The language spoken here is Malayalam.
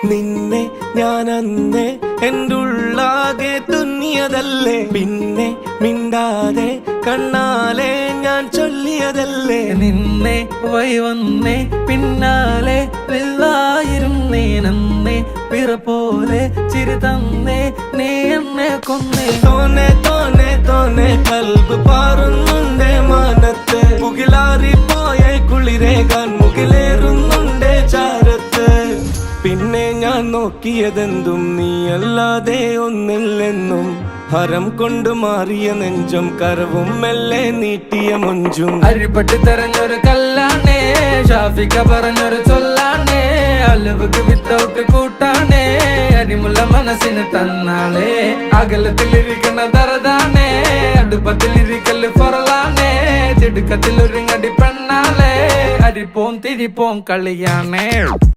നിന്നെ ഞാൻ അന്നേ എൻ്റെ ഉള്ളാകെ തുന്നിയതല്ലേ, പിന്നെ മിണ്ടാതെ കണ്ണാലെ ഞാൻ ചൊല്ലിയതല്ലേ. നിന്നെ വന്നേ പിന്നാലെ വെള്ളായിരുന്നേ നന്നേ പിറ പോലെ ചിരി തന്നേ നീ എന്നെ കൊന്നേ. തോനെ തോനെ തോനെ കൽബ് പാറുന്നുണ്ടേ മാനത്ത്, മുകിലാറിപ്പോയ കുളിരേകാൻ മുകിലേറുന്നുണ്ടേ ചാരത്ത്. പിന്നെ ഞാൻ നോക്കിയതെന്തും നീയല്ലാതെ ഒന്നില്ലെന്നും, ഹരം കൊണ്ട് മാറിയ നെഞ്ചും കരവും മെല്ലെ നീട്ടിയ മൊഞ്ചും. അരിപ്പട്ടി തെരഞ്ഞൊരു കല്ലാണേ, ഷാഫിക്ക പറഞ്ഞൊരു ചൊല്ലാണേ, അലവുക്ക് വിത്തൗട്ട് കൂട്ടാണേ, അരിമുള്ള മനസ്സിന് തന്നാളേ. അകലത്തിലിരിക്കുന്ന ദറദാണേ, അടുപ്പത്തിലിരിക്കല് ഫറലാണേ, തിടുക്കത്തിൽ ഒരുങ്ങടി പെണ്ണാളേ, അരിപ്പോം തിരിപ്പോം കളിയാണേ.